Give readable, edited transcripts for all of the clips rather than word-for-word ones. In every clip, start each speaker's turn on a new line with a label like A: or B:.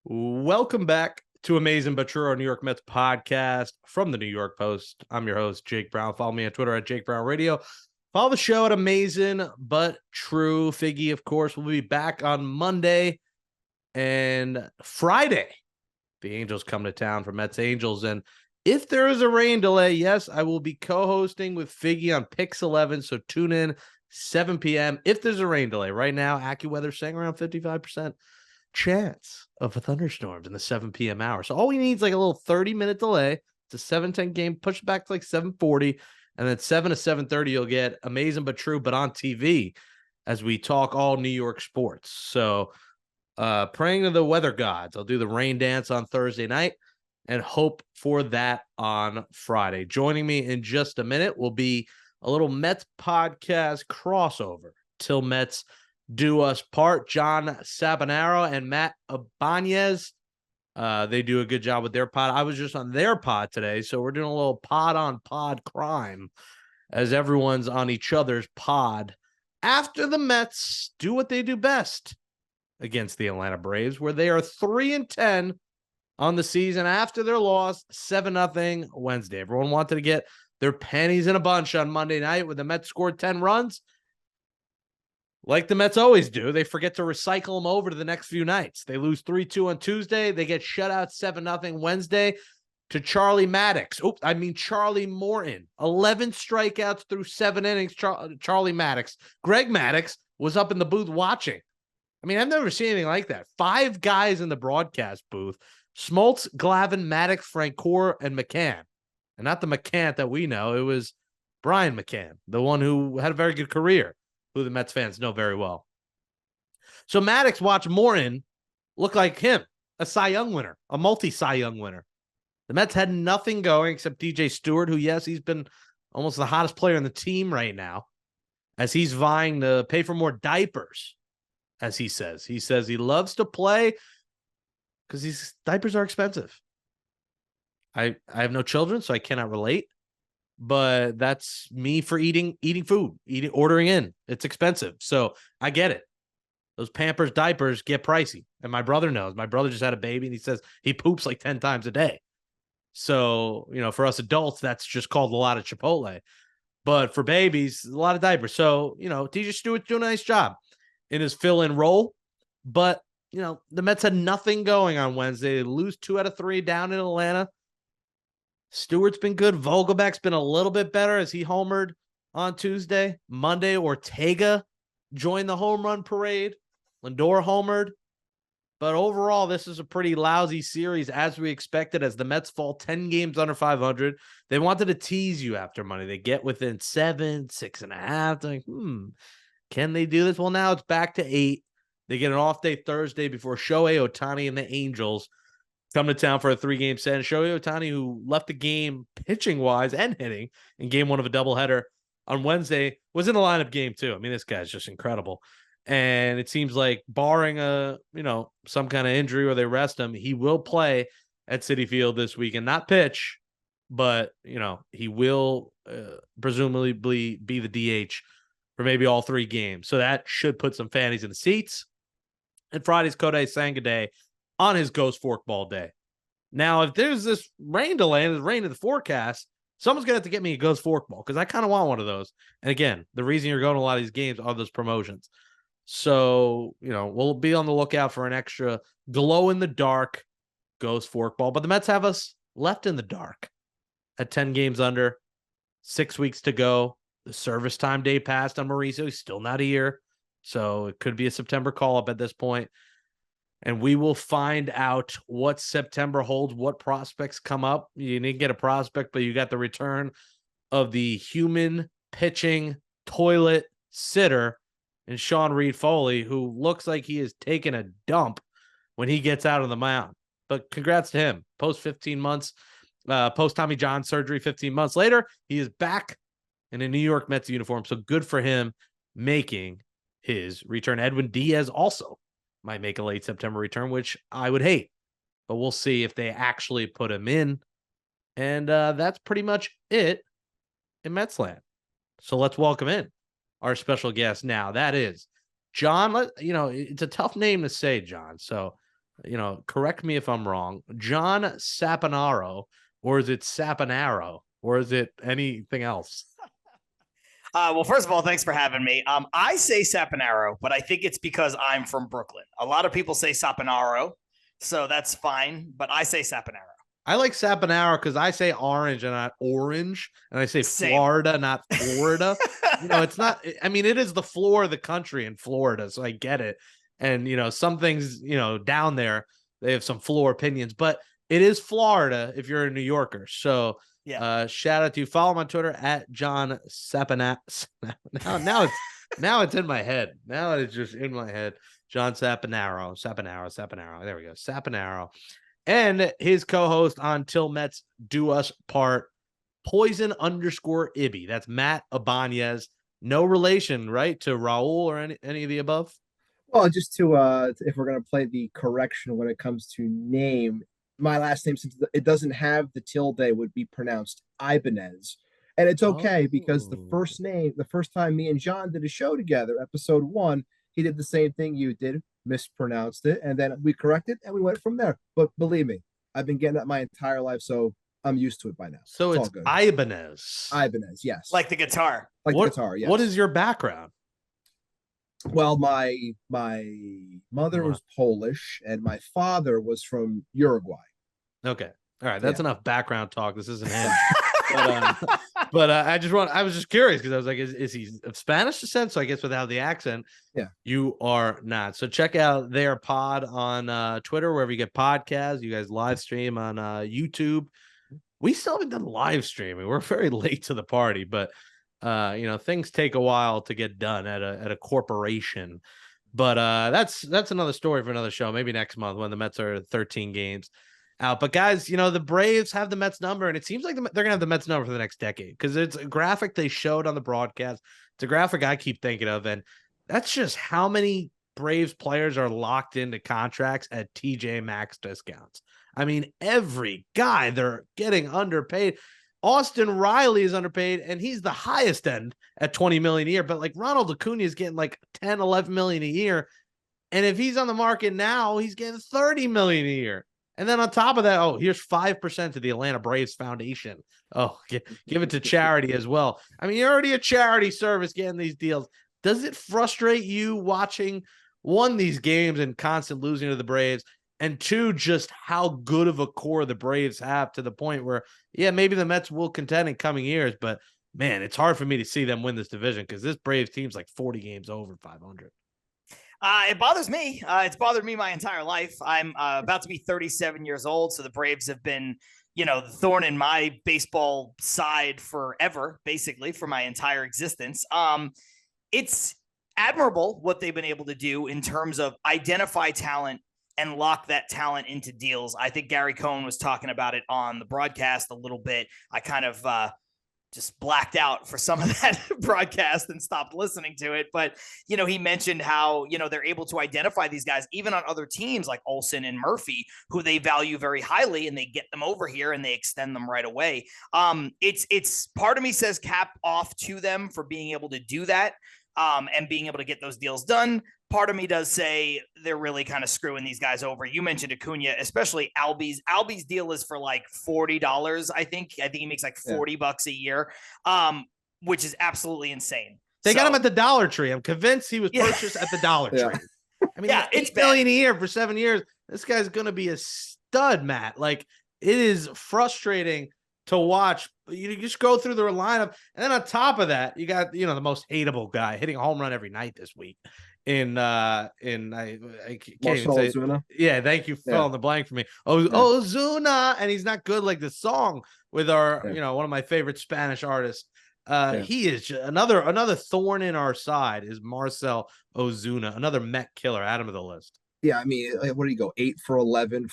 A: Welcome back to Amazin But True, our New York Mets podcast from the New York Post. I'm your host, Jake Brown. Follow me on Twitter at Jake Brown Radio. Follow the show at Amazin But True. Figgy, of course, will be back on Monday and Friday. The Angels come to town for Mets Angels. And if there is a rain delay, yes, I will be co-hosting with Figgy on Pix 11. So tune in 7 p.m. if there's a rain delay. Right now, AccuWeather saying around 55% chance of thunderstorms in the 7 p.m. hour. So all we need is like a little 30-minute delay. It's a 7:10 game. Push it back to like 7:40. And then 7 to 7:30, you'll get Amazin But True, but on TV as we talk all New York sports. So praying to the weather gods. I'll do the rain dance on Thursday night and hope for that on Friday. Joining me in just a minute will be a little Mets podcast crossover. Til Mets Do Us part. John Saponaro and Matt Ibanez. They do a good job with their pod. I was just on their pod today, so we're doing a little pod on pod crime as everyone's on each other's pod after the Mets do what they do best against the Atlanta Braves, where they are 3-10 on the season after their loss 7-0 Wednesday. Everyone wanted to get their panties in a bunch on Monday night when the Mets scored 10 runs. Like the Mets always do, they forget to recycle them over to the next few nights. They lose 3-2 on Tuesday. They get shut out 7-0 Wednesday to Charlie Morton. 11 strikeouts through 7 innings, Charlie Maddox. Greg Maddux was up in the booth watching. I mean, I've never seen anything like that. 5 guys in the broadcast booth. Smoltz, Glavine, Maddox, Francoeur, and McCann. And not the McCann that we know. It was Brian McCann, the one who had a very good career, who the Mets fans know very well. So Maddox watched Morton look like him, a Cy Young winner, a multi-Cy Young winner. The Mets had nothing going except DJ Stewart, who, yes, he's been almost the hottest player on the team right now, as he's vying to pay for more diapers, as he says. He says he loves to play because these diapers are expensive. I have no children, so I cannot relate. But that's me for eating food, ordering in. It's expensive. So I get it. Those Pampers diapers get pricey. And my brother knows. My brother just had a baby, and he says he poops like 10 times a day. So, for us adults, that's just called a lot of Chipotle. But for babies, a lot of diapers. So, DJ Stewart's doing a nice job in his fill-in role. But, the Mets had nothing going on Wednesday. They lose 2 out of 3 down in Atlanta. Stewart's been good. Vogelback's been a little bit better as he homered on Tuesday. Monday, Ortega joined the home run parade. Lindor homered. But overall, this is a pretty lousy series as we expected, as the Mets fall 10 games under 500. They wanted to tease you after Monday. They get within 7, 6.5. Like, can they do this? Well, now it's back to 8. They get an off day Thursday before Shohei Ohtani and the Angels come to town for a 3-game set. And Shohei Ohtani, who left the game pitching-wise and hitting in game 1 of a doubleheader on Wednesday, was in the lineup game 2. I mean, this guy's just incredible. And it seems like barring some kind of injury or they rest him, he will play at Citi Field this week and not pitch, but, he will presumably be the DH for maybe all 3 games. So that should put some fannies in the seats. And Friday's Kodai Senga on his ghost forkball day. Now, if there's this rain delay and there's rain in the forecast, someone's going to have to get me a ghost forkball because I kind of want one of those. And again, the reason you're going to a lot of these games are those promotions. So, we'll be on the lookout for an extra glow-in-the-dark ghost forkball. But the Mets have us left in the dark at 10 games under, 6 weeks to go. The service time day passed on Mauricio. He's still not here. So it could be a September call-up at this point. And we will find out what September holds, what prospects come up. You didn't get a prospect, but you got the return of the human pitching toilet sitter and Sean Reed-Foley, who looks like he is taking a dump when he gets out of the mound. But congrats to him. Post 15 months, post Tommy John surgery 15 months later, he is back in a New York Mets uniform. So good for him making his return. Edwin Diaz also might make a late September return, which I would hate. But we'll see if they actually put him in. And that's pretty much it in Metsland. So let's welcome in our special guest now. That is John. It's a tough name to say, John. So correct me if I'm wrong, John Saponaro, or is it Saponaro, or is it anything else?
B: Well, first of all, thanks for having me. I say Saponaro, but I think it's because I'm from Brooklyn. A lot of people say Saponaro, so that's fine, but I say Saponaro.
A: I like Saponaro because I say orange and not orange, and I say
B: Same.
A: Florida, not Florida. It's not. I mean, it is the floor of the country in Florida, so I get it. And some things, down there they have some floor opinions, but it is Florida if you're a New Yorker. So
B: yeah.
A: Shout out to you. Follow him on Twitter at John Saponaro. Now it's in my head. Now it's just in my head. John Saponaro. There we go. Saponaro. And his co-host on Til Mets Do Us Part, Poison_Ibby. That's Matt Ibanez. No relation, right, to Raul or any of the above?
C: Well, just to if we're gonna play the correction when it comes to name, my last name, since it doesn't have the tilde, would be pronounced Ibanez. And it's okay because the first time me and John did a show together, episode 1, he did the same thing you did, mispronounced it, and then we corrected and we went from there. But believe me, I've been getting that my entire life, so I'm used to it by now.
A: So it's all good. Ibanez.
C: Ibanez, yes.
B: Like the guitar.
C: Like the guitar, yes.
A: What is your background?
C: Well, my mother was Polish and my father was from Uruguay.
A: Okay. All right. That's enough background talk. This isn't him. but I was just curious because I was like, is he of Spanish descent? So I guess without the accent, you are not. So check out their pod on Twitter, wherever you get podcasts. You guys live stream on YouTube. We still haven't done live streaming. We're very late to the party, but things take a while to get done at a corporation. But that's another story for another show. Maybe next month when the Mets are 13 games out. But guys, the Braves have the Mets number, and it seems like they're gonna have the Mets number for the next decade because it's a graphic they showed on the broadcast. It's a graphic I keep thinking of, and that's just how many Braves players are locked into contracts at TJ Maxx discounts. I mean, every guy, they're getting underpaid. Austin Riley is underpaid, and he's the highest end at $20 million a year. But like Ronald Acuna is getting like 10, 11 million a year. And if he's on the market now, he's getting 30 million a year. And then on top of that, here's 5% to the Atlanta Braves Foundation. Give it to charity as well. I mean, you're already a charity service getting these deals. Does it frustrate you watching, one, these games and constant losing to the Braves, and two, just how good of a core the Braves have to the point where, maybe the Mets will contend in coming years, but man, it's hard for me to see them win this division because this Braves team's like 40 games over 500.
B: It bothers me. It's bothered me my entire life. I'm about to be 37 years old, so the Braves have been, the thorn in my baseball side forever, basically, for my entire existence. It's admirable what they've been able to do in terms of identify talent and lock that talent into deals. I think Gary Cohen was talking about it on the broadcast a little bit. I kind of just blacked out for some of that broadcast and stopped listening to it. But, he mentioned how, they're able to identify these guys, even on other teams like Olsen and Murphy, who they value very highly, and they get them over here and they extend them right away. It's part of me says cap off to them for being able to do that. And being able to get those deals done. Part of me does say they're really kind of screwing these guys over. You mentioned Acuna, especially Albies. Albies deal is for like $40. I think he makes like $40 a year, which is absolutely insane.
A: They got him at the Dollar Tree. I'm convinced he was purchased at the Dollar Tree. I mean, it's $8 million a year for 7 years. This guy's going to be a stud, Matt. Like, it is frustrating to watch. You just go through their lineup, and then on top of that, you got the most hateable guy hitting a home run every night this week. I can't even say. Ozuna. Yeah, thank you for filling the blank for me. Ozuna, and he's not good like the song with our one of my favorite Spanish artists. He is another thorn in our side is Marcell Ozuna, another Met killer. Add him to the list.
C: Yeah, I mean, what did he go? 8 for 11,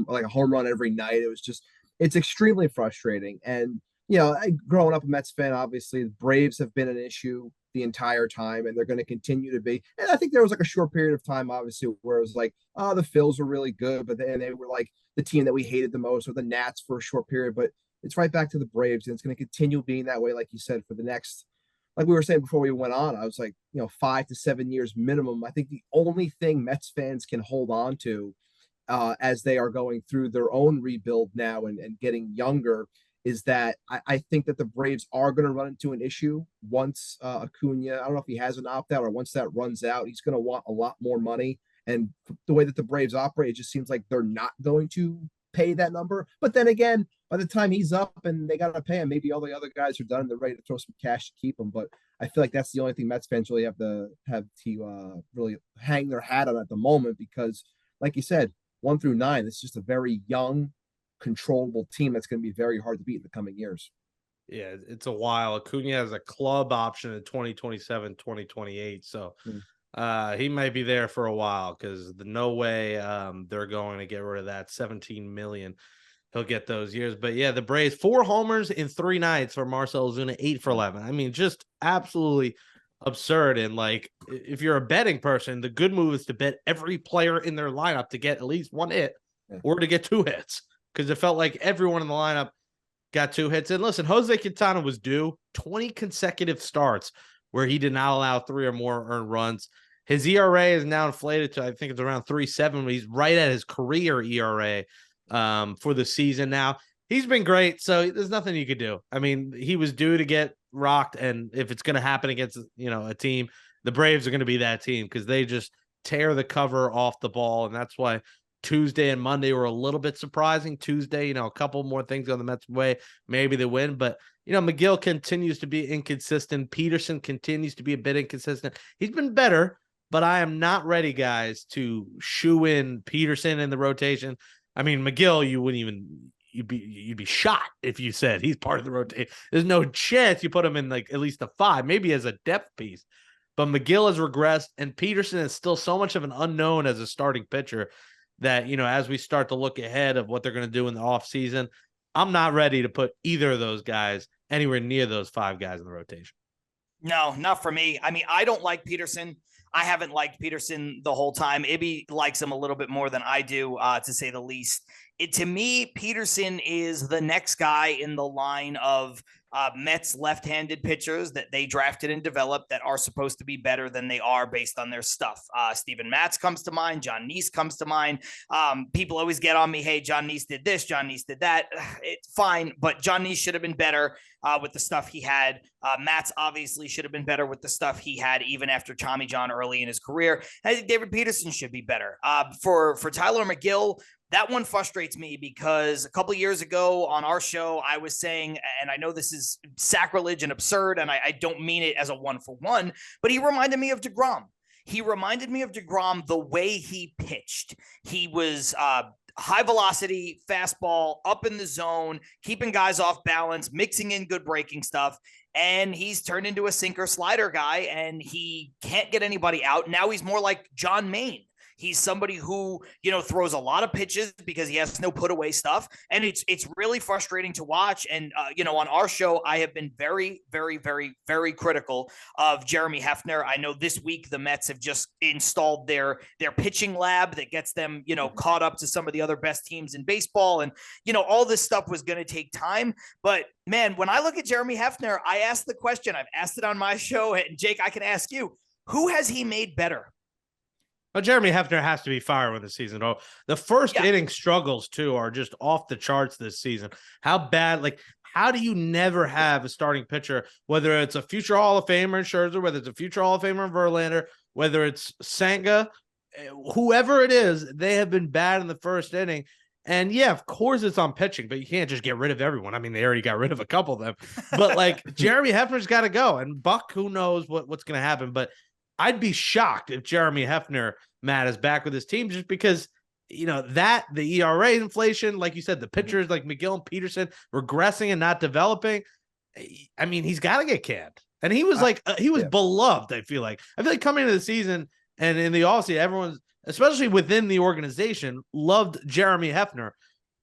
C: like a home run every night. It's extremely frustrating. And growing up a Mets fan, obviously the Braves have been an issue the entire time, and they're going to continue to be. And I think there was like a short period of time, obviously, where it was like, the Phils were really good, but then they were like the team that we hated the most, or the Nats for a short period. But it's right back to the Braves, and it's going to continue being that way, like you said, for the next, like we were saying before we went on. I was like, 5 to 7 years minimum. I think the only thing Mets fans can hold on to as they are going through their own rebuild now and getting younger, is that I think that the Braves are going to run into an issue once Acuna, I don't know if he has an opt-out or once that runs out, he's going to want a lot more money. And the way that the Braves operate, it just seems like they're not going to pay that number. But then again, by the time he's up and they got to pay him, maybe all the other guys are done and they're ready to throw some cash to keep him. But I feel like that's the only thing Mets fans really have to really hang their hat on at the moment, because like you said, 1 through 9, it's just a very young, controllable team that's going to be very hard to beat in the coming years.
A: Yeah, it's a while. Acuna has a club option in 2027, 2028. So he might be there for a while, because no way they're going to get rid of that 17 million. He'll get those years. But yeah, the Braves, 4 homers in 3 nights for Marcell Ozuna, 8 for 11. I mean, just absolutely absurd. And like, if you're a betting person, the good move is to bet every player in their lineup to get at least 1 hit or to get 2 hits, because it felt like everyone in the lineup got 2 hits. And listen, Jose Quintana was due 20 consecutive starts where he did not allow 3 or more earned runs. His ERA is now inflated to, I think it's around 3.7. He's right at his career ERA for the season now. He's been great, so there's nothing you could do. I mean, he was due to get rocked, and if it's going to happen against, a team, the Braves are going to be that team, because they just tear the cover off the ball, and that's why Tuesday and Monday were a little bit surprising. Tuesday, a couple more things on the Mets' way, maybe they win, but McGill continues to be inconsistent. Peterson continues to be a bit inconsistent. He's been better, but I am not ready, guys, to shoe in Peterson in the rotation. I mean, McGill, you'd be shot if you said he's part of the rotation. There's no chance you put him in like at least a 5, maybe as a depth piece. But McGill has regressed, and Peterson is still so much of an unknown as a starting pitcher that, as we start to look ahead of what they're going to do in the offseason, I'm not ready to put either of those guys anywhere near those 5 guys in the rotation.
B: No, not for me. I mean, I don't like Peterson. I haven't liked Peterson the whole time. Ibby likes him a little bit more than I do, to say the least. To me, Peterson is the next guy in the line of Mets left-handed pitchers that they drafted and developed that are supposed to be better than they are based on their stuff. Steven Matz comes to mind. John Neese comes to mind. People always get on me, hey, John Neese did this, John Neese did that. It's fine, but John Neese should have been better with the stuff he had. Matz obviously should have been better with the stuff he had even after Tommy John early in his career. I think David Peterson should be better. For Tyler McGill, that one frustrates me, because a couple of years ago on our show, I was saying, and I know this is sacrilege and absurd, and I don't mean it as a 1-for-1, but he reminded me of DeGrom. He reminded me of DeGrom the way he pitched. He was high velocity, fastball, up in the zone, keeping guys off balance, mixing in good breaking stuff. And he's turned into a sinker slider guy, and he can't get anybody out. Now he's more like John Maine. He's somebody who, throws a lot of pitches because he has no put away stuff. And it's really frustrating to watch. And, on our show, I have been very, very, very, very critical of Jeremy Hefner. I know this week the Mets have just installed their pitching lab that gets them, caught up to some of the other best teams in baseball. And, all this stuff was going to take time. But man, when I look at Jeremy Hefner, I ask the question, I've asked it on my show, and Jake, I can ask you, who has he made better?
A: Well, Jeremy Hefner has to be fired with the season. Oh, the first inning struggles too are just off the charts this season. How bad? How do you never have a starting pitcher, whether it's a future Hall of Famer in Scherzer, whether it's a future Hall of Famer in Verlander, whether it's Senga, whoever it is, they have been bad in the first inning. And yeah, of course it's on pitching, but you can't just get rid of everyone. I mean, they already got rid of a couple of them, but Jeremy Hefner's got to go, and Buck, who knows what's going to happen, but I'd be shocked if Jeremy Hefner, Matt, is back with his team, just because, the ERA inflation, like you said, the pitchers like McGill and Peterson regressing and not developing. I mean, he's got to get canned. And he was beloved, I feel like. Coming into the season and in the offseason, everyone's, especially within the organization, loved Jeremy Hefner.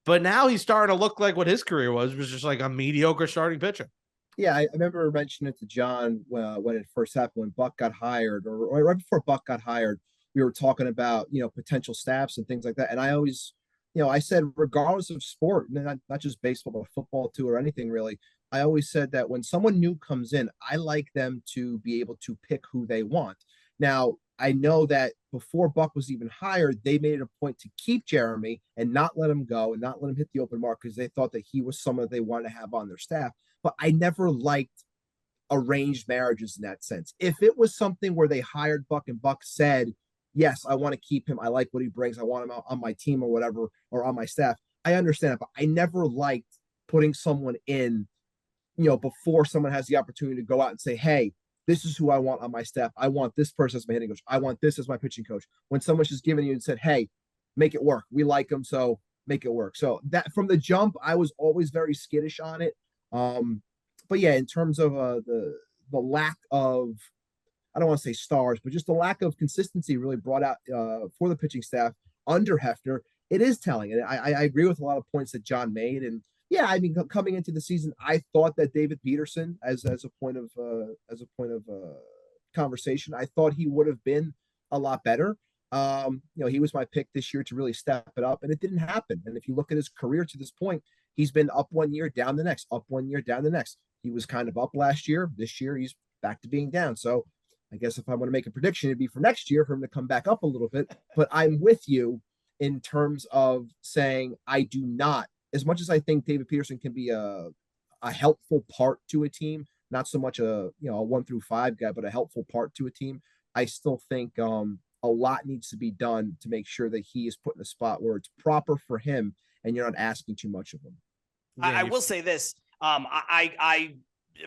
A: But now he's starting to look like what his career was just like a mediocre starting pitcher.
C: Yeah, I remember mentioning it to John when it first happened, when Buck got hired, or right before Buck got hired. We were talking about, potential staffs and things like that. And I always, I said, regardless of sport, not just baseball, but football too, or anything really, I always said that when someone new comes in, I like them to be able to pick who they want. Now, I know that before Buck was even hired, they made it a point to keep Jeremy and not let him go and not let him hit the open mark because they thought that he was someone they wanted to have on their staff. But I never liked arranged marriages in that sense. If it was something where they hired Buck and Buck said, yes, I want to keep him. I like what he brings. I want him on my team or whatever, or on my staff. I understand it, but I never liked putting someone in, before someone has the opportunity to go out and say, hey, this is who I want on my staff. I want this person as my hitting coach. I want this as my pitching coach. When someone's just given you and said, hey, make it work. We like him, so make it work. So that from the jump, I was always very skittish on it. But yeah, in terms of the lack of, I don't want to say stars, but just the lack of consistency really brought out for the pitching staff under Hefner. It is telling, and I agree with a lot of points that John made. And yeah, I mean, coming into the season, I thought that David Peterson, as a point of conversation, I thought he would have been a lot better. He was my pick this year to really step it up, and it didn't happen. And if you look at his career to this point, he's been up 1 year, down the next, up 1 year, down the next. He was kind of up last year. This year, he's back to being down. So I guess if I want to make a prediction, it'd be for next year for him to come back up a little bit. But I'm with you in terms of saying I do not, as much as I think David Peterson can be a helpful part to a team, not so much a 1 through 5 guy, but a helpful part to a team. I still think a lot needs to be done to make sure that he is put in a spot where it's proper for him and you're not asking too much of him.
B: I will say this. I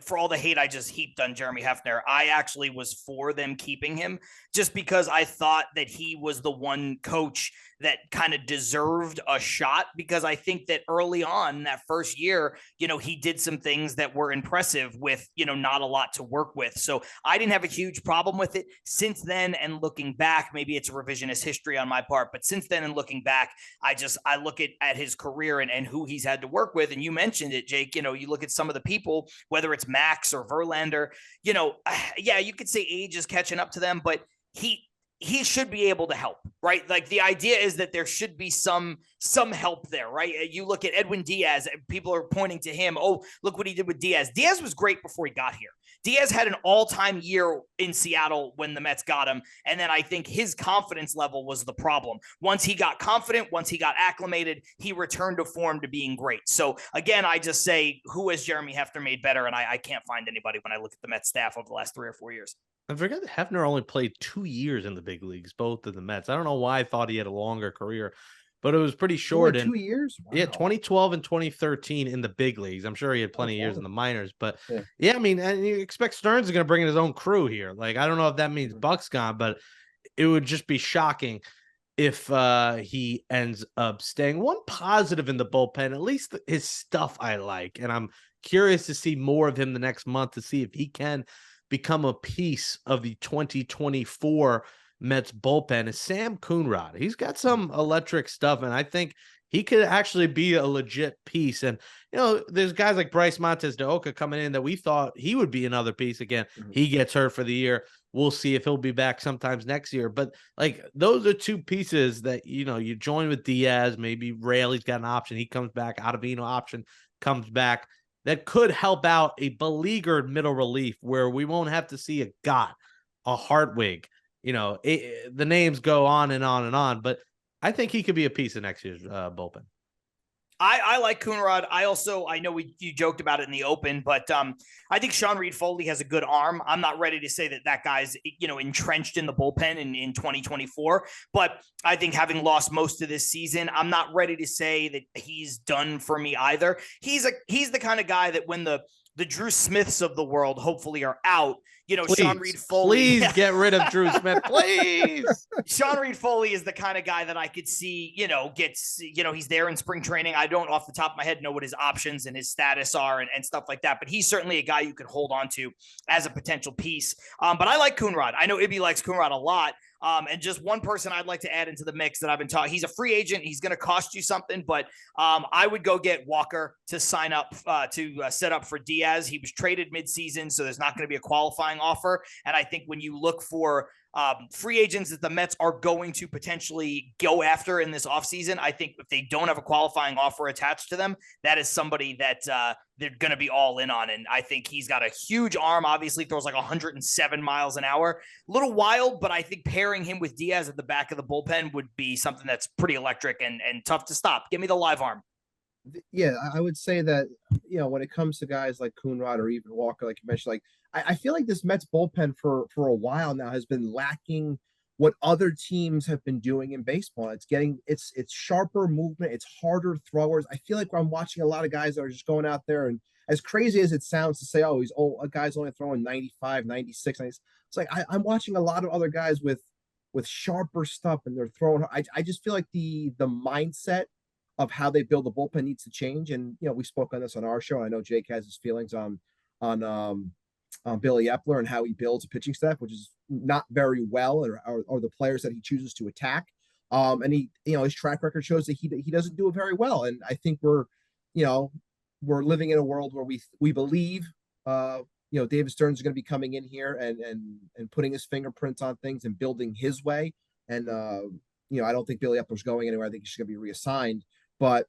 B: for all the hate I just heaped on Jeremy Hefner, I actually was for them keeping him just because I thought that he was the one coach that kind of deserved a shot, because I think that early on that first year, he did some things that were impressive with, not a lot to work with. So I didn't have a huge problem with it since then. And looking back, maybe it's a revisionist history on my part, but since then and looking back, I look at his career and who he's had to work with. And you mentioned it, Jake, you look at some of the people, whether it's Max or Verlander, yeah, you could say age is catching up to them, but he should be able to help, right? Like the idea is that there should be some help there, right? You look at Edwin Diaz, people are pointing to him. Oh, look what he did with Diaz. Diaz was great before he got here. Diaz had an all-time year in Seattle when the Mets got him. And then I think his confidence level was the problem. Once he got confident, once he got acclimated, he returned to form to being great. So again, I just say, who has Jeremy Hefner made better? And I can't find anybody when I look at the Mets staff over the last 3 or 4 years.
A: I forget that Hefner only played 2 years in the big leagues, both of the Mets. I don't know why I thought he had a longer career, but it was pretty short.
C: Only 2 years? Wow.
A: Yeah, 2012 and 2013 in the big leagues. I'm sure he had plenty of years in the minors, but yeah, I mean, and you expect Stearns is going to bring in his own crew here. Like, I don't know if that means Buck's gone, but it would just be shocking if he ends up staying. One positive in the bullpen, at least his stuff I like, and I'm curious to see more of him the next month to see if he can become a piece of the 2024 Mets bullpen, is Sam Coonrod. He's got some electric stuff, and I think he could actually be a legit piece. And, there's guys like Bryce Montes de Oca coming in that we thought he would be another piece. Again, he gets hurt for the year. We'll see if he'll be back sometimes next year. But, like, those are two pieces that, you join with Diaz. Maybe Raley's got an option. He comes back. Ottavino option comes back. That could help out a beleaguered middle relief where we won't have to see a Gott, a Hartwig. The names go on and on and on, but I think he could be a piece of next year's bullpen.
B: I like Coonrod. I know you joked about it in the open, but I think Sean Reed Foley has a good arm. I'm not ready to say that guy's, entrenched in the bullpen in 2024, but I think having lost most of this season, I'm not ready to say that he's done for me either. He's the kind of guy that when the Drew Smiths of the world hopefully are out,
A: please,
B: Sean Reed Foley.
A: Please get rid of Drew Smith, please.
B: Sean Reed Foley is the kind of guy that I could see, gets, he's there in spring training. I don't off the top of my head know what his options and his status are and stuff like that, but he's certainly a guy you could hold on to as a potential piece. But I like Coonrod. I know Ibby likes Coonrod a lot. And just one person I'd like to add into the mix that I've been talking. He's a free agent. He's going to cost you something, but I would go get Walker to sign up to set up for Diaz. He was traded midseason, so there's not going to be a qualifying offer. And I think when you look for free agents that the Mets are going to potentially go after in this offseason. I think if they don't have a qualifying offer attached to them, that is somebody that they're going to be all in on. And I think he's got a huge arm, obviously throws like 107 miles an hour, a little wild, but I think pairing him with Diaz at the back of the bullpen would be something that's pretty electric and tough to stop. Give me the live arm.
C: Yeah, I would say that, when it comes to guys like Coonrod or even Walker, like you mentioned, like I feel like this Mets bullpen for a while now has been lacking what other teams have been doing in baseball. It's sharper movement, it's harder throwers. I feel like I'm watching a lot of guys that are just going out there, and as crazy as it sounds to say, oh, a guy's only throwing 95, 96, 90. It's like I'm watching a lot of other guys with sharper stuff, and they're throwing. I just feel like the mindset of how they build the bullpen needs to change. And we spoke on this on our show. I know Jake has his feelings on Billy Epler and how he builds a pitching staff, which is not very well, or the players that he chooses to attack. And he, his track record shows that he doesn't do it very well. And I think we're living in a world where we believe, David Stearns is going to be coming in here and putting his fingerprints on things and building his way. And, I don't think Billy Epler's going anywhere. I think he's going to be reassigned. But,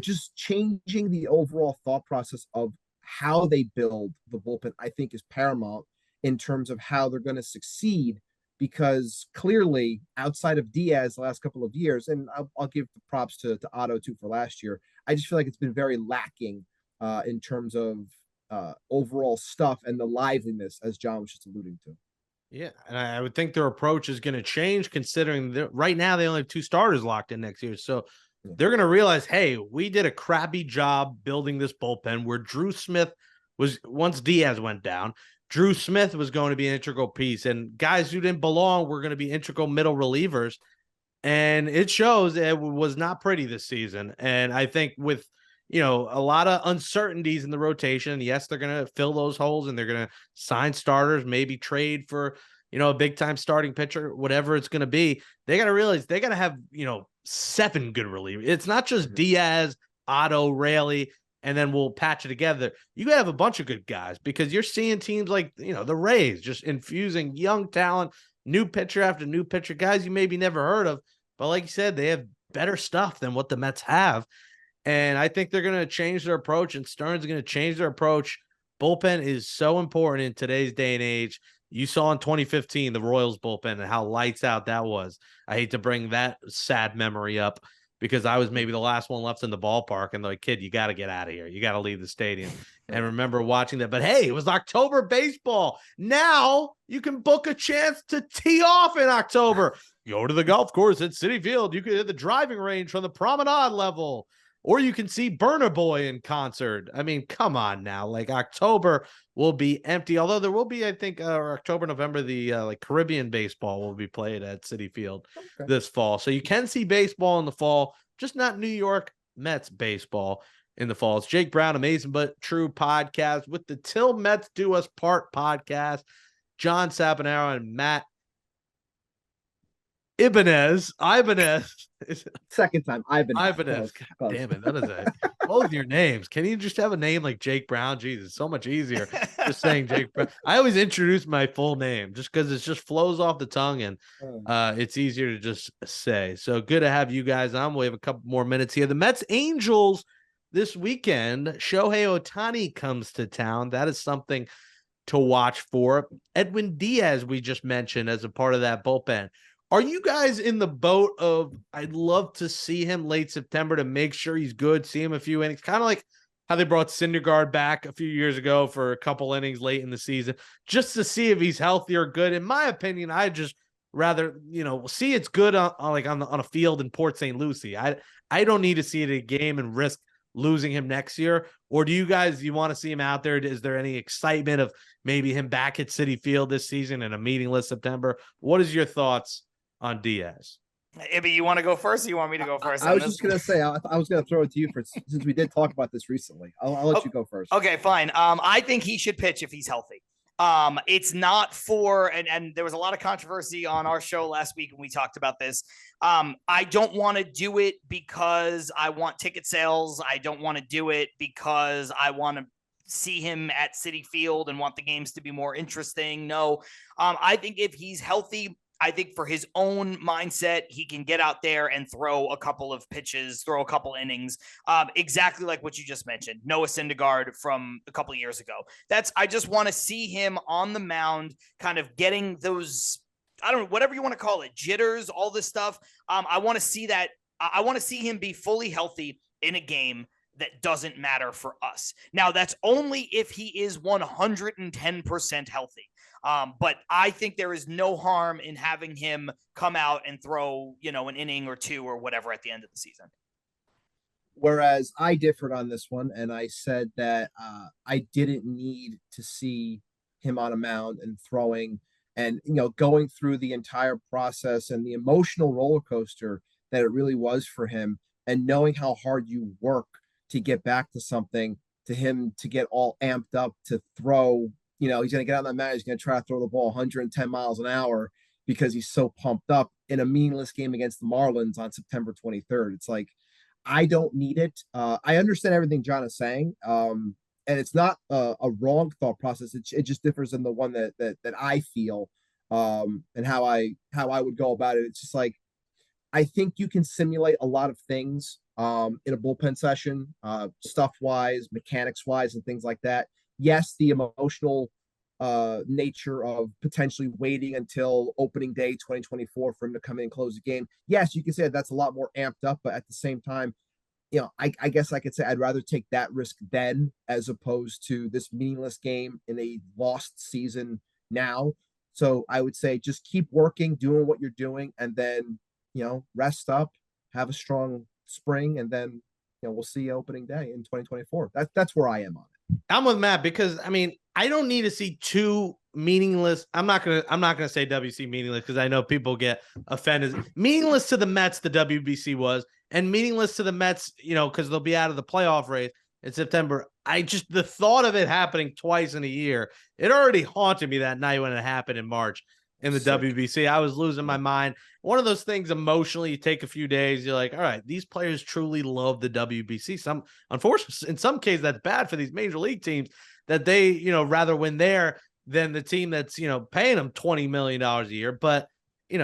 C: just changing the overall thought process of how they build the bullpen, I think, is paramount in terms of how they're going to succeed, because clearly outside of Diaz the last couple of years, and I'll give the props to Otto too for last year, I just feel like it's been very lacking in terms of overall stuff and the liveliness, as John was just alluding to.
A: Yeah, and I would think their approach is going to change, considering right now they only have 2 starters locked in next year. So they're going to realize, hey, we did a crappy job building this bullpen where Drew Smith was, once Diaz went down, Drew Smith was going to be an integral piece, and guys who didn't belong were going to be integral middle relievers. And it shows it was not pretty this season. And I think with, a lot of uncertainties in the rotation, yes, they're going to fill those holes and they're going to sign starters, maybe trade for, a big time starting pitcher, whatever it's going to be. They got to realize they got to have, 7 good relievers. It's not just Diaz, Otto, Raley, and then we'll patch it together. You got to have a bunch of good guys, because you're seeing teams like, the Rays just infusing young talent, new pitcher after new pitcher, guys you maybe never heard of. But like you said, they have better stuff than what the Mets have. And I think they're going to change their approach, and Stearns is going to change their approach. Bullpen is so important in today's day and age. You saw in 2015, the Royals bullpen and how lights out that was. I hate to bring that sad memory up, because I was maybe the last one left in the ballpark, and they're like, kid, you got to get out of here. You got to leave the stadium. And remember watching that. But hey, it was October baseball. Now you can book a chance to tee off in October. Go to the golf course at Citi Field. You can hit the driving range from the promenade level, or you can see Burna Boy in concert. I mean, come on now. Like, October will be empty, although there will be, I think, October, November, the Caribbean baseball will be played at Citi Field this fall. So you can see baseball in the fall, just not New York Mets baseball in the fall. It's Jake Brown, Amazin But True podcast with the Til Mets Do Us Part podcast. John Saponaro and Matt Ibanez.
C: Second time,
A: Ibanez. God damn it. That is both your names. Can you just have a name like Jake Brown? Jesus, so much easier just saying Jake Brown. I always introduce my full name just because it just flows off the tongue, and it's easier to just say. So good to have you guys on. We have a couple more minutes here. The Mets Angels this weekend. Shohei Ohtani comes to town. That is something to watch for. Edwin Diaz, we just mentioned, as a part of that bullpen. Are you guys in the boat of, I'd love to see him late September to make sure he's good, see him a few innings, kind of like how they brought Syndergaard back a few years ago for a couple innings late in the season, just to see if he's healthy or good? In my opinion, I just rather, see it's good on a field in Port St. Lucie. I don't need to see it in a game and risk losing him next year. Or do you want to see him out there? Is there any excitement of maybe him back at Citi Field this season in a meaningless September? What is your thoughts on Diaz?
B: Ibby, you want to go first, or you want me to go first?
C: I was just gonna say I was gonna throw it to you since we did talk about this recently. I'll let you go first.
B: Okay, fine. I think he should pitch if he's healthy. It's not for, and there was a lot of controversy on our show last week when we talked about this. I don't want to do it because I want ticket sales. I don't want to do it because I want to see him at Citi Field and want the games to be more interesting. No, I think if he's healthy, I think for his own mindset, he can get out there and throw a couple of pitches, throw a couple innings, exactly like what you just mentioned, Noah Syndergaard from a couple of years ago. I just want to see him on the mound, kind of getting those, I don't know, whatever you want to call it, jitters, all this stuff. I want to see that. I want to see him be fully healthy in a game that doesn't matter for us. Now, that's only if he is 110% healthy. But I think there is no harm in having him come out and throw, an inning or two or whatever at the end of the season.
C: Whereas I differed on this one, and I said that I didn't need to see him on a mound and throwing and, going through the entire process and the emotional roller coaster that it really was for him, and knowing how hard you work to get back to something, to him to get all amped up to throw. He's going to get on that mound. He's going to try to throw the ball 110 miles an hour because he's so pumped up in a meaningless game against the Marlins on September 23rd. It's like, I don't need it. I understand everything John is saying. And it's not a wrong thought process. It just differs in the one that I feel and how I would go about it. It's just like, I think you can simulate a lot of things in a bullpen session, stuff-wise, mechanics-wise, and things like that. Yes, the emotional nature of potentially waiting until opening day 2024 for him to come in and close the game. Yes, you can say that's a lot more amped up, but at the same time, I guess I could say I'd rather take that risk then as opposed to this meaningless game in a lost season now. So I would say just keep working, doing what you're doing, and then, rest up, have a strong spring, and then, we'll see you opening day in 2024. That's where I am on it.
A: I'm with Matt because I don't need to see two meaningless. I'm not gonna say WC meaningless because I know people get offended. Meaningless to the Mets, the WBC was, and meaningless to the Mets, because they'll be out of the playoff race in September. The thought of it happening twice in a year, it already haunted me that night when it happened in March in the WBC. I was losing my mind. One of those things emotionally, you take a few days, you're like, all right, these players truly love the WBC. Unfortunately, in some cases, that's bad for these major league teams that they, rather win there than the team that's, paying them $20 million a year. But,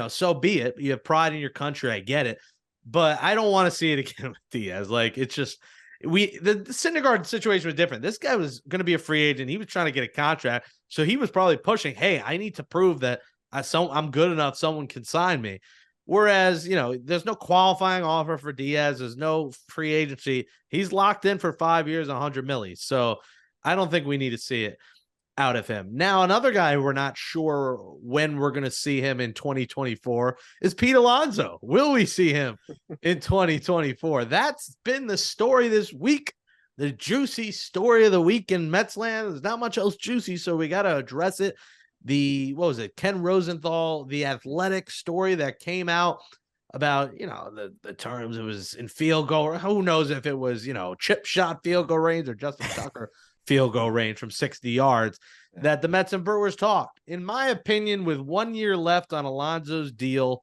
A: so be it. You have pride in your country. I get it. But I don't want to see it again with Diaz. Like, it's just, the Syndergaard situation was different. This guy was going to be a free agent. He was trying to get a contract. So he was probably pushing, hey, I need to prove that I'm good enough. Someone can sign me. Whereas, there's no qualifying offer for Diaz. There's no free agency. He's locked in for 5 years, 100 million. So I don't think we need to see it out of him. Now, another guy we're not sure when we're going to see him in 2024 is Pete Alonso. Will we see him in 2024? That's been the story this week. The juicy story of the week in Metsland. There's not much else juicy, so we got to address it. Ken Rosenthal, the Athletic story that came out about, the terms. It was in field goal. Who knows if it was, chip shot field goal range or Justin Tucker field goal range from 60 yards that the Mets and Brewers talked. In my opinion, with 1 year left on Alonso's deal,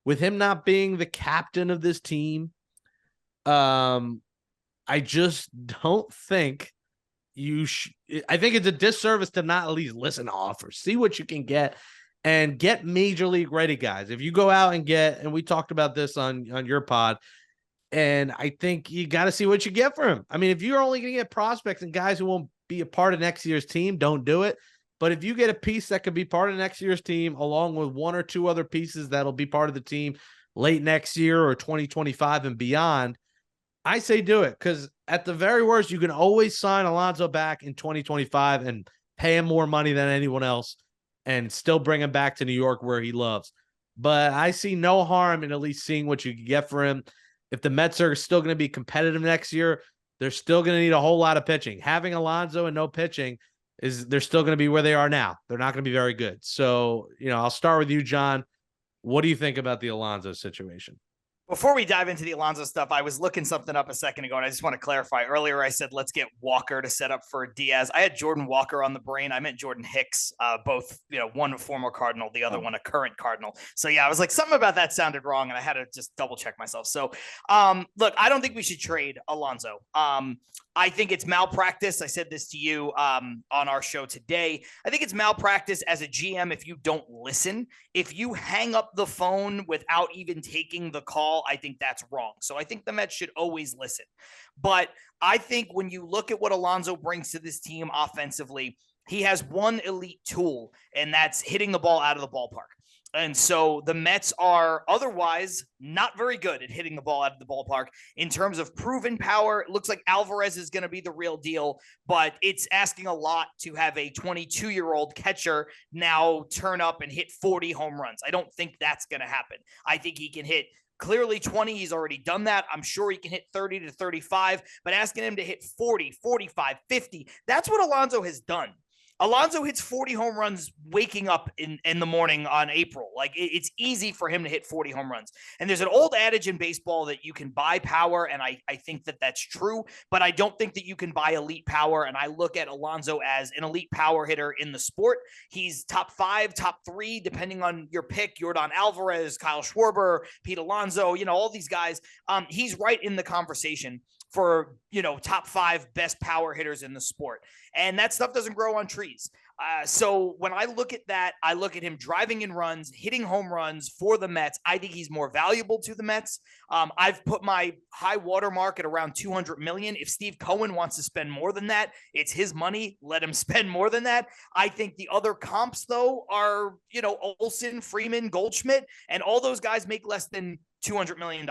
A: with him not being the captain of this team, I just don't think I think it's a disservice to not at least listen to offers, see what you can get, and get major league ready guys. If you go out and we talked about this on your pod, and I think you got to see what you get for him. I mean, if you're only going to get prospects and guys who won't be a part of next year's team, don't do it. But if you get a piece that could be part of next year's team, along with one or two other pieces that'll be part of the team late next year or 2025 and beyond, I say do it, because at the very worst, you can always sign Alonso back in 2025 and pay him more money than anyone else and still bring him back to New York where he loves. But I see no harm in at least seeing what you can get for him. If the Mets are still going to be competitive next year, they're still going to need a whole lot of pitching. Having Alonso and no pitching they're still going to be where they are now. They're not going to be very good. So, I'll start with you, John. What do you think about the Alonso situation?
B: Before we dive into the Alonso stuff, I was looking something up a second ago, and I just want to clarify. Earlier, I said, let's get Walker to set up for Diaz. I had Jordan Walker on the brain. I meant Jordan Hicks, both, one a former Cardinal, the other one a current Cardinal. So, yeah, I was like, something about that sounded wrong, and I had to just double check myself. So, look, I don't think we should trade Alonso. I think it's malpractice. I said this to you on our show today. I think it's malpractice as a GM if you don't listen. If you hang up the phone without even taking the call, I think that's wrong. So I think the Mets should always listen. But I think when you look at what Alonso brings to this team offensively, he has one elite tool, and that's hitting the ball out of the ballpark. And so the Mets are otherwise not very good at hitting the ball out of the ballpark. In terms of proven power, it looks like Alvarez is going to be the real deal, but it's asking a lot to have a 22-year-old catcher now turn up and hit 40 home runs. I don't think that's going to happen. I think he can hit clearly 20. He's already done that. I'm sure he can hit 30 to 35, but asking him to hit 40, 45, 50, that's what Alonso has done. Alonso hits 40 home runs waking up in the morning on April. Like, it's easy for him to hit 40 home runs. And there's an old adage in baseball that you can buy power, and I think that that's true, but I don't think that you can buy elite power, and I look at Alonso as an elite power hitter in the sport. He's top 5, top 3, depending on your pick, Yordan Alvarez, Kyle Schwarber, Pete Alonso, all these guys. He's right in the conversation for, top 5 best power hitters in the sport. And that stuff doesn't grow on trees. So when I look at that, I look at him driving in runs, hitting home runs for the Mets. I think he's more valuable to the Mets. I've put my high water mark at around $200 million. If Steve Cohen wants to spend more than that, it's his money. Let him spend more than that. I think the other comps, though, are, Olsen, Freeman, Goldschmidt, and all those guys make less than $200 million.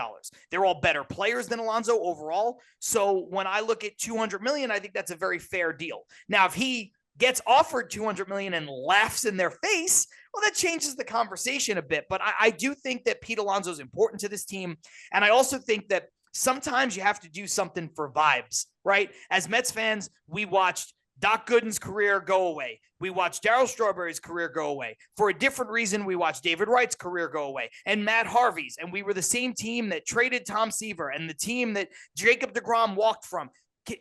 B: They're all better players than Alonso overall. So when I look at $200 million, I think that's a very fair deal. Now, if he gets offered $200 million and laughs in their face, well, that changes the conversation a bit. But I do think that Pete Alonso is important to this team. And I also think that sometimes you have to do something for vibes, right? As Mets fans, we watched Doc Gooden's career go away. We watched Darryl Strawberry's career go away. For a different reason, we watched David Wright's career go away and Matt Harvey's. And we were the same team that traded Tom Seaver and the team that Jacob deGrom walked from.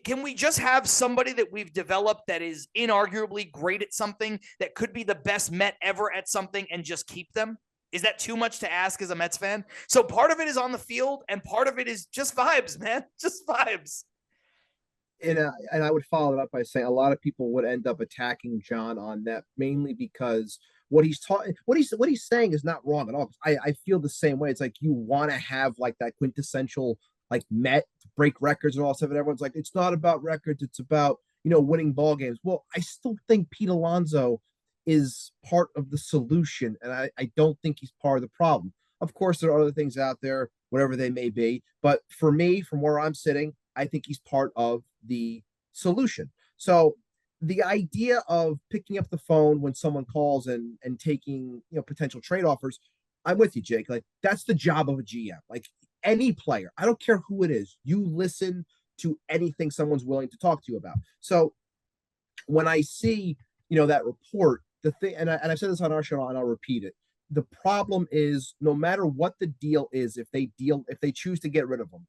B: Can we just have somebody that we've developed that is inarguably great at something, that could be the best Met ever at something, and just keep them? Is that too much to ask as a Mets fan? So part of it is on the field and part of it is just vibes, man. Just vibes.
C: And I would follow it up by saying a lot of people would end up attacking John on that, mainly because what he's saying is not wrong at all. I feel the same way. It's like you want to have like that quintessential like Met break records and all stuff, and everyone's like, it's not about records, it's about winning ball games. Well, I still think Pete Alonso is part of the solution, and I don't think he's part of the problem. Of course, there are other things out there, whatever they may be, but for me, from where I'm sitting, I think he's part of the solution. So the idea of picking up the phone when someone calls and taking potential trade offers, I'm with you, Jake. Like, that's the job of a GM. Like, any player, I don't care who it is, you listen to anything someone's willing to talk to you about. So when I see that report, the thing, and I've said this on our show and I'll repeat it, the problem is no matter what the deal is, if they choose to get rid of them,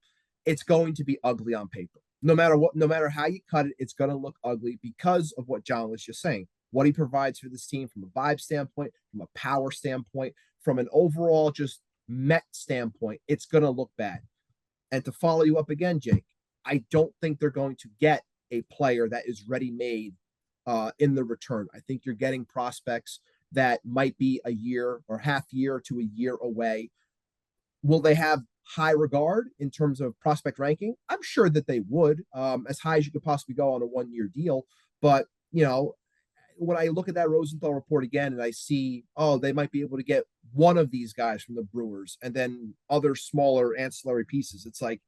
C: it's going to be ugly on paper. No matter how you cut it, it's going to look ugly because of what John was just saying, what he provides for this team from a vibe standpoint, from a power standpoint, from an overall just Met standpoint. It's going to look bad. And to follow you up again, Jake, I don't think they're going to get a player that is ready-made in the return. I think you're getting prospects that might be a year or half year to a year away. Will they have high regard in terms of prospect ranking? I'm sure that they would, as high as you could possibly go on a one-year deal. But, when I look at that Rosenthal report again and I see, they might be able to get one of these guys from the Brewers and then other smaller ancillary pieces, it's like,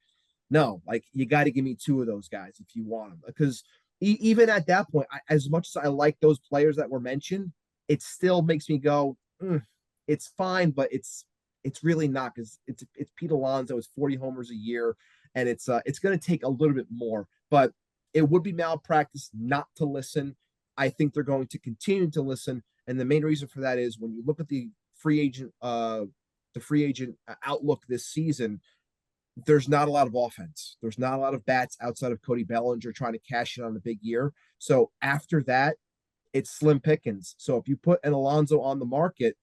C: no, like, you got to give me 2 of those guys if you want them. Because even at that point, as much as I like those players that were mentioned, it still makes me go, it's fine, but it's really not, because it's Pete Alonso. It's 40 homers a year, and it's going to take a little bit more. But it would be malpractice not to listen. I think they're going to continue to listen, and the main reason for that is when you look at the free agent outlook this season, there's not a lot of offense. There's not a lot of bats outside of Cody Bellinger trying to cash in on a big year. So after that, it's slim pickings. So if you put an Alonso on the market,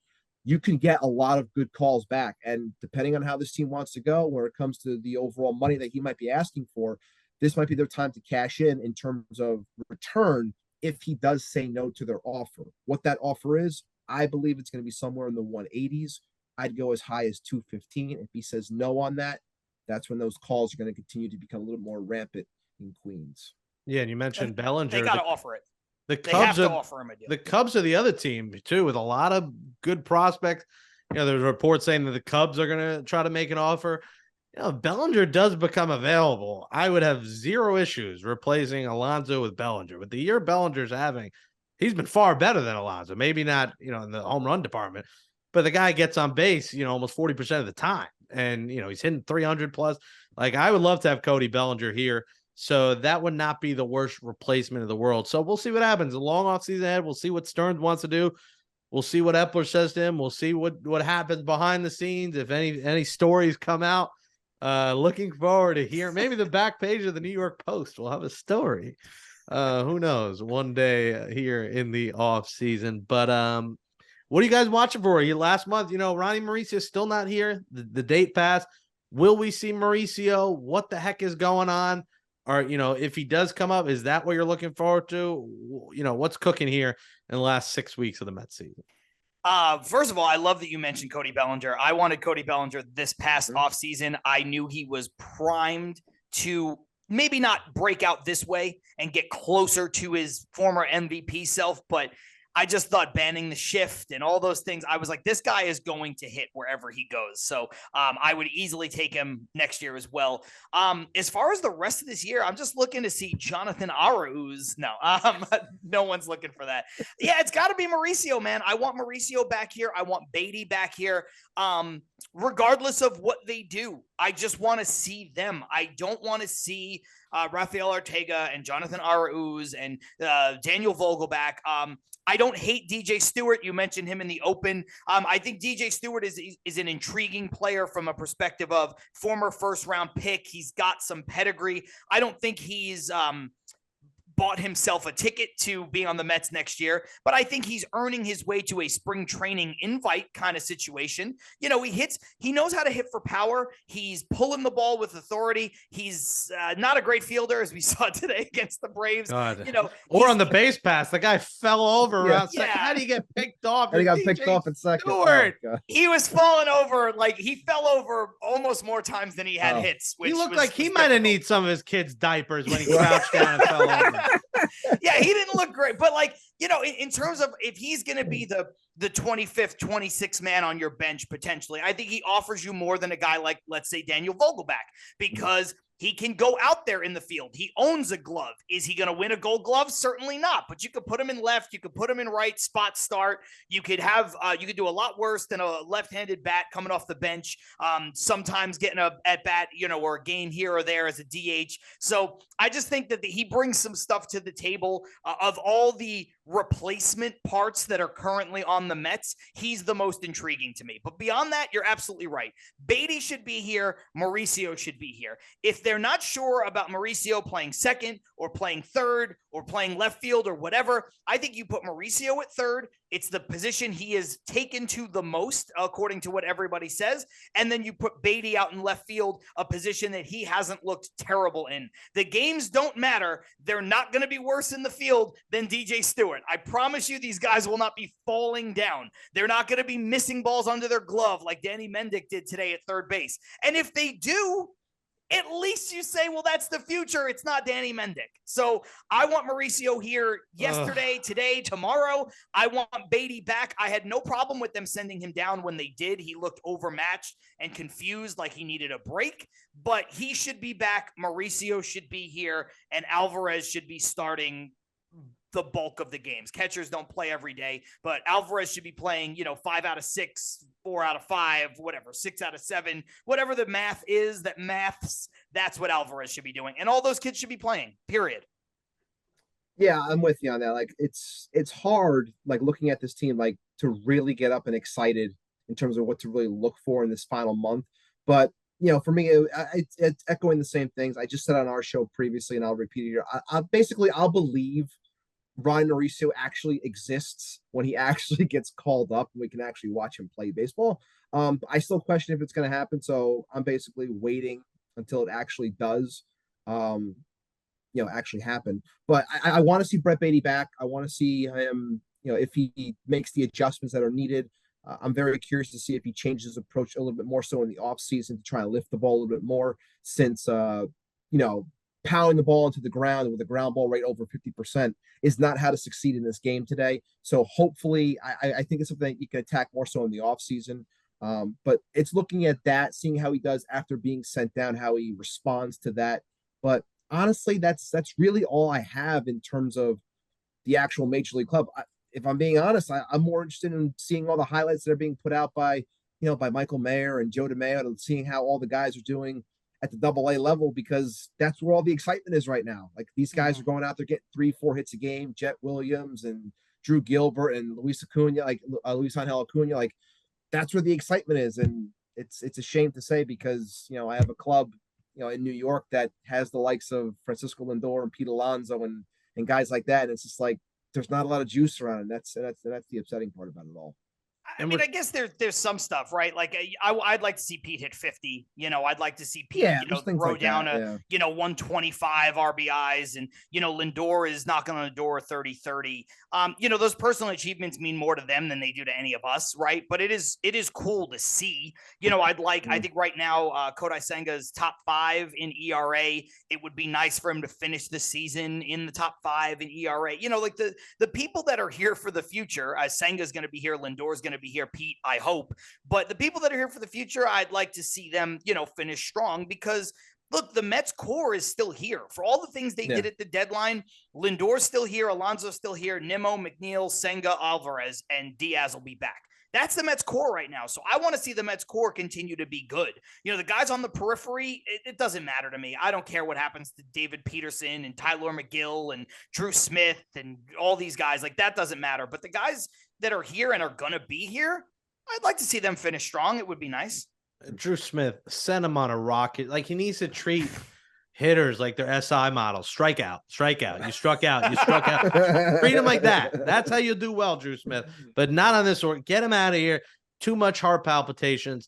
C: you can get a lot of good calls back. And depending on how this team wants to go, where it comes to the overall money that he might be asking for, this might be their time to cash in terms of return if he does say no to their offer. What that offer is, I believe it's going to be somewhere in the 180s. I'd go as high as 215. If he says no on that, that's when those calls are going to continue to become a little more rampant in Queens.
A: Yeah, and you mentioned Bellinger.
B: They got to offer it.
A: The
B: They have
A: Cubs
B: to
A: are
B: offer him a deal.
A: the Cubs are the other team too, with a lot of good prospects. There's reports saying that the Cubs are going to try to make an offer. If Bellinger does become available, I would have zero issues replacing Alonso with Bellinger. With the year Bellinger's having, he's been far better than Alonso. Maybe not, in the home run department, but the guy gets on base, almost 40% of the time. And, he's hitting 300 plus. Like, I would love to have Cody Bellinger here. So that would not be the worst replacement in the world. So we'll see what happens. A long offseason ahead. We'll see what Stearns wants to do. We'll see what Epler says to him. We'll see what happens behind the scenes. If any stories come out. Looking forward to hearing. Maybe the back page of the New York Post will have a story. Who knows? One day here in the off season. But what are you guys watching for? Last month, Ronnie Mauricio is still not here. The date passed. Will we see Mauricio? What the heck is going on? Or if he does come up, is that what you're looking forward to? What's cooking here in the last 6 weeks of the Mets season?
B: First of all, I love that you mentioned Cody Bellinger. I wanted Cody Bellinger this past offseason. I knew he was primed to maybe not break out this way and get closer to his former MVP self, but I just thought banning the shift and all those things, I was like, this guy is going to hit wherever he goes. So I would easily take him next year as well. As far as the rest of this year, I'm just looking to see Jonathan Arauz. No, no one's looking for that. Yeah, it's got to be Mauricio, man. I want Mauricio back here. I want Beatty back here. Regardless of what they do, I just want to see them. I don't want to see Rafael Ortega and Jonathan Arauz and Daniel Vogelback. I don't hate DJ Stewart. You mentioned him in the open. I think DJ Stewart is an intriguing player from a perspective of former first-round pick. He's got some pedigree. I don't think he's bought himself a ticket to being on the Mets next year, but I think he's earning his way to a spring training invite kind of situation. He knows how to hit for power. He's pulling the ball with authority. He's not a great fielder, as we saw today against the Braves.
A: Or on the base pass, the guy fell over around second. How do you get picked off?
C: And he got picked off in second.
B: He was falling over, he fell over almost more times than he had hits.
A: He looked like he might have needed some of his kids' diapers when he crouched down and fell over.
B: Yeah, he didn't look great, but in terms of if he's going to be the 25th, 26th man on your bench potentially, I think he offers you more than a guy like, let's say, Daniel Vogelback, because he can go out there in the field. He owns a glove. Is he going to win a Gold Glove? Certainly not. But you could put him in left. You could put him in right, spot start. You could have you could do a lot worse than a left-handed bat coming off the bench. Sometimes getting a at bat, or a game here or there as a DH. So I just think that he brings some stuff to the table. Of all the replacement parts that are currently on the Mets, he's the most intriguing to me. But beyond that, you're absolutely right. Beatty should be here. Mauricio should be here. If they're not sure about Mauricio playing second or playing third or playing left field or whatever, I think you put Mauricio at third. It's the position he is taken to the most, according to what everybody says. And then you put Beatty out in left field, a position that he hasn't looked terrible in. The games don't matter. They're not going to be worse in the field than DJ Stewart. I promise you these guys will not be falling down. They're not going to be missing balls under their glove like Danny Mendick did today at third base. And if they do, at least you say, well, that's the future. It's not Danny Mendick. So I want Mauricio here yesterday, today, tomorrow. I want Beatty back. I had no problem with them sending him down when they did. He looked overmatched and confused, like he needed a break, but he should be back. Mauricio should be here, and Alvarez should be starting the bulk of the games. Catchers don't play every day, but Alvarez should be playing, 5 out of 6, 4 out of 5, whatever, 6 out of 7, whatever the math is that maths, that's what Alvarez should be doing. And all those kids should be playing, period.
C: Yeah, I'm with you on that. It's hard, looking at this team, to really get up and excited in terms of what to really look for in this final month. But, for me, it's echoing the same things I just said on our show previously, and I'll repeat it here. I'll believe Ron Mauricio actually exists when he actually gets called up and we can actually watch him play baseball. I still question if it's going to happen, so I'm basically waiting until it actually does. actually happen. But I want to see Brett Beatty back. I want to see him, if he makes the adjustments that are needed. I'm very curious to see if he changes his approach a little bit more so in the offseason to try and lift the ball a little bit more, since pounding the ball into the ground with a ground ball rate over 50% is not how to succeed in this game today. So hopefully, I think it's something that you can attack more so in the offseason. But it's looking at that, seeing how he does after being sent down, how he responds to that. But honestly, that's really all I have in terms of the actual Major League Club. If I'm being honest, I'm more interested in seeing all the highlights that are being put out by Michael Mayer and Joe DeMayo, and seeing how all the guys are doing at the AA level, because that's where all the excitement is right now. Like, these guys are going out there getting 3-4 hits a game. Jet Williams and Drew Gilbert and Luis Acuna, Luis Angel Acuna, like that's where the excitement is. And it's a shame to say, because I have a club in New York that has the likes of Francisco Lindor and Pete Alonso and guys like that. And it's just like there's not a lot of juice around, and that's the upsetting part about it all.
B: I mean, I guess there's some stuff, right? Like I'd like to see Pete hit 50. I'd like to see Pete, throw down 125 RBIs, and Lindor is knocking on the door 30-30. Those personal achievements mean more to them than they do to any of us, right? But it is cool to see. I think right now Kodai Senga's top 5 in ERA. It would be nice for him to finish the season in the top 5 in ERA. Like the people that are here for the future. Senga's going to be here. Lindor's going to be here. Pete, I hope. But the people that are here for the future, I'd like to see them, finish strong, because look, the Mets core is still here for all the things they did at the deadline. Lindor's still here. Alonso's still here. Nimmo, McNeil, Senga, Alvarez, and Diaz will be back. That's the Mets core right now. So I want to see the Mets core continue to be good. The guys on the periphery, it doesn't matter to me. I don't care what happens to David Peterson and Tyler McGill and Drew Smith and all these guys. Like, that doesn't matter. But the guys that are here and are going to be here, I'd like to see them finish strong. It would be nice.
A: Drew Smith, send him on a rocket. Like, he needs to treat hitters like they're SI models. Strike out. You struck out. Treat him like that. That's how you do well, Drew Smith. But not on this order. Get him out of here. Too much heart palpitations.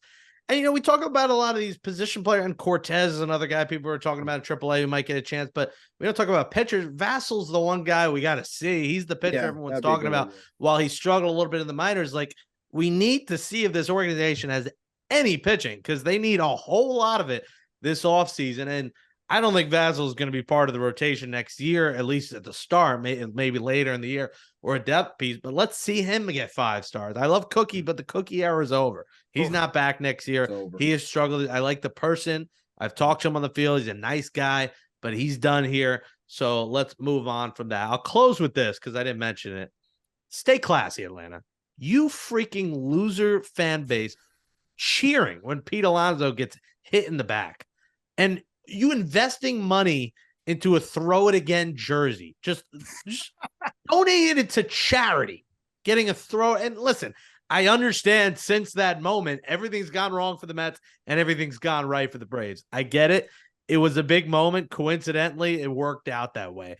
A: And, we talk about a lot of these position players, and Cortez is another guy people are talking about in AAA who might get a chance, but we don't talk about pitchers. Vassal's the one guy we got to see. He's the pitcher everyone's talking about while he struggled a little bit in the minors. Like, we need to see if this organization has any pitching, because they need a whole lot of it this offseason. And I don't think Vassal is going to be part of the rotation next year, at least at the start, maybe later in the year, or a depth piece. But let's see him get 5 stars. I love Cookie, but the Cookie era is over. He's not back next year. He has struggled. I like the person. I've talked to him on the field. He's a nice guy, but he's done here. So let's move on from that. I'll close with this because I didn't mention it. Stay classy, Atlanta. You freaking loser fan base cheering when Pete Alonso gets hit in the back, and you investing money into a throw it again jersey. Just donate it to charity, getting a throw. And listen, I understand since that moment, everything's gone wrong for the Mets and everything's gone right for the Braves. I get it. It was a big moment. Coincidentally, it worked out that way.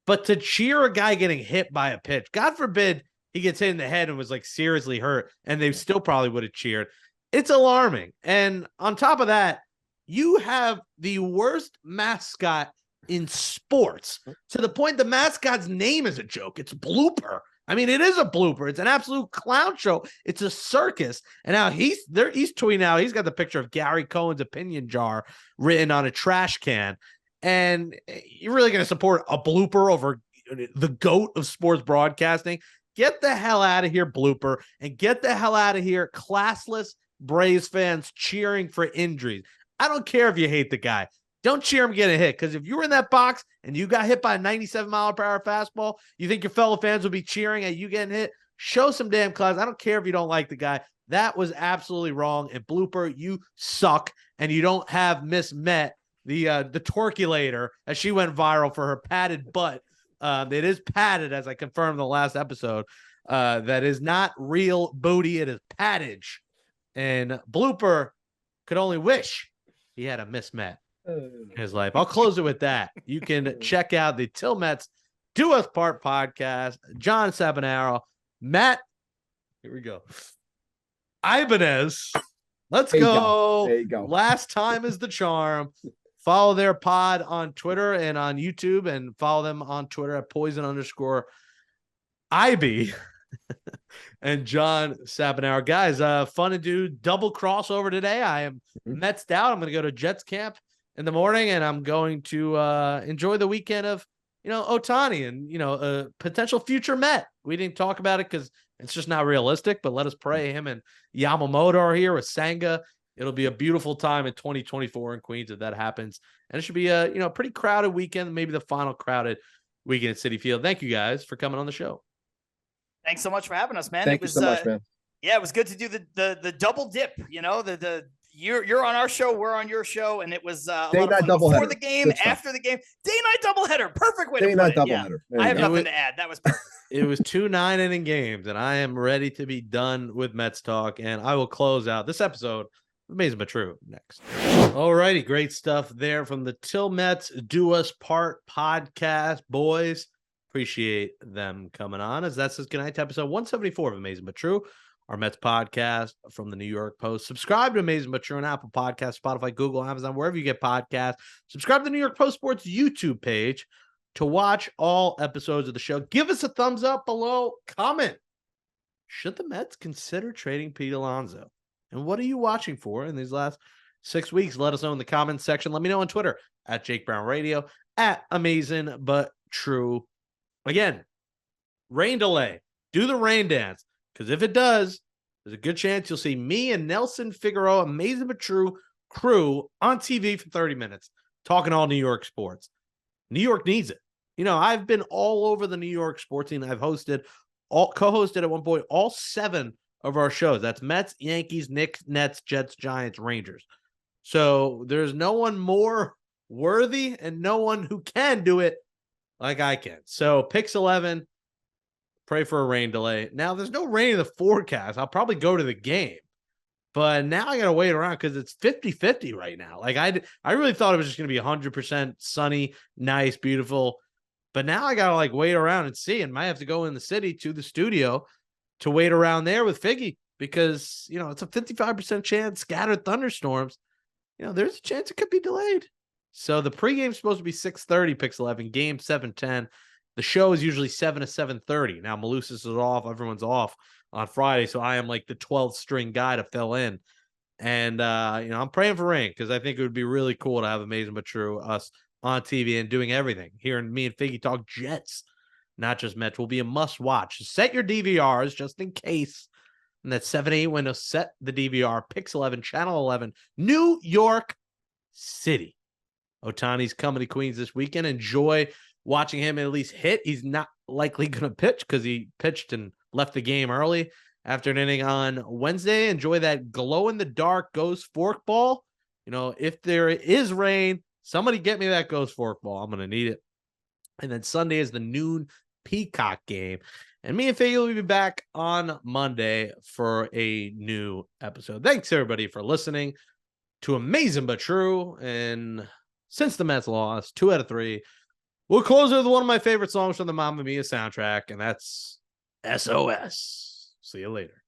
A: But to cheer a guy getting hit by a pitch, God forbid he gets hit in the head and was like seriously hurt, and they still probably would have cheered. It's alarming. And on top of that, you have the worst mascot in sports, to the point the mascot's name is a joke. It's Blooper. I mean, it is a blooper. It's an absolute clown show. It's a circus. And now he's tweeting out. He's got the picture of Gary Cohen's opinion jar written on a trash can. And you're really going to support a blooper over the GOAT of sports broadcasting? Get the hell out of here, Blooper, and get the hell out of here, classless Braves fans cheering for injuries. I don't care if you hate the guy. Don't cheer him getting hit, because if you were in that box and you got hit by a 97-mile-per-hour fastball, you think your fellow fans would be cheering at you getting hit? Show some damn class. I don't care if you don't like the guy. That was absolutely wrong. And Blooper, you suck, and you don't have Miss Met, the torculator, as she went viral for her padded butt. It is padded, as I confirmed in the last episode. That is not real booty. It is paddage. And Blooper could only wish he had a Miss Met in his life. I'll close it with that. You can check out the Til Mets Do Us Part podcast. John Saponaro, Matt. Here we go. Ibanez. Let's go.
C: There you go.
A: Last time is the charm. Follow their pod on Twitter and on YouTube, and follow them on Twitter at poison_IB and John Saponaro. Guys, fun to do double crossover today. I am Mets out. I'm going to go to Jets camp in the morning, and I'm going to enjoy the weekend of, Ohtani and, a potential future Met. We didn't talk about it because it's just not realistic, but let us pray him and Yamamoto are here with Senga. It'll be a beautiful time in 2024 in Queens if that happens. And it should be a, pretty crowded weekend, maybe the final crowded weekend at Citi Field. Thank you guys for coming on the show.
B: Thanks so much for having us, man.
C: Thank you so much, man.
B: Yeah, it was good to do the double dip, you're on our show, we're on your show, and it was a
C: day
B: lot of
C: night
B: fun before
C: doubleheader.
B: the game, after the game, day night doubleheader. Perfect way to put
C: night
B: it.
C: doubleheader.
B: Yeah. I have nothing to add. That was perfect.
A: It was 2 9-inning games, and I am ready to be done with Mets talk, and I will close out this episode. Amazing but true next. All righty, great stuff there from the Til Mets Do Us Part podcast, boys. Appreciate them coming on, as that's goodnight to episode 174 of Amazing but True, our Mets podcast from the New York Post. Subscribe to Amazing but True on Apple Podcasts, Spotify, Google, Amazon, wherever you get podcasts. Subscribe to the New York Post Sports YouTube page to watch all episodes of the show. Give us a thumbs up below. Comment. Should the Mets consider trading Pete Alonso? And what are you watching for in these last 6 weeks? Let us know in the comments section. Let me know on Twitter at Jake Brown Radio, at Amazing But True. Again, rain delay. Do the rain dance. Because if it does, there's a good chance you'll see me and Nelson Figueroa, Amazing But True crew on TV for 30 minutes talking all New York sports. New York needs it. I've been all over the New York sports scene. I've co-hosted at one point all 7 of our shows. That's Mets, Yankees, Knicks, Nets, Jets, Giants, Rangers. So there's no one more worthy and no one who can do it like I can. So Pix 11, pray for a rain delay. Now there's no rain in the forecast. I'll probably go to the game, but now I got to wait around because it's 50-50 right now. Like I really thought it was just going to be 100% sunny, nice, beautiful. But now I got to wait around and see, and might have to go in the city to the studio to wait around there with Figgy because, it's a 55% chance scattered thunderstorms. There's a chance it could be delayed. So the pregame is supposed to be 6:30, Pix 11, game 7:10. The show is usually 7 to 7:30. Now Malusis is off. Everyone's off on Friday. So I am like the 12th string guy to fill in. And, I'm praying for rain because I think it would be really cool to have Amazing But True, us on TV and doing everything. Hearing me and Figgy talk Jets, not just Mets, will be a must watch. Set your DVRs just in case. And that 7-8 window, set the DVR, Pix 11, Channel 11, New York City. Ohtani's coming to Queens this weekend. Enjoy watching him at least hit. He's not likely going to pitch because he pitched and left the game early after an inning on Wednesday. Enjoy that glow-in-the-dark ghost fork ball. If there is rain, somebody get me that ghost fork ball. I'm going to need it. And then Sunday is the noon Peacock game. And me and Faggy will be back on Monday for a new episode. Thanks, everybody, for listening to Amazing But True. And since the Mets lost 2 out of 3, we'll close with one of my favorite songs from the Mamma Mia soundtrack, and that's SOS. See you later.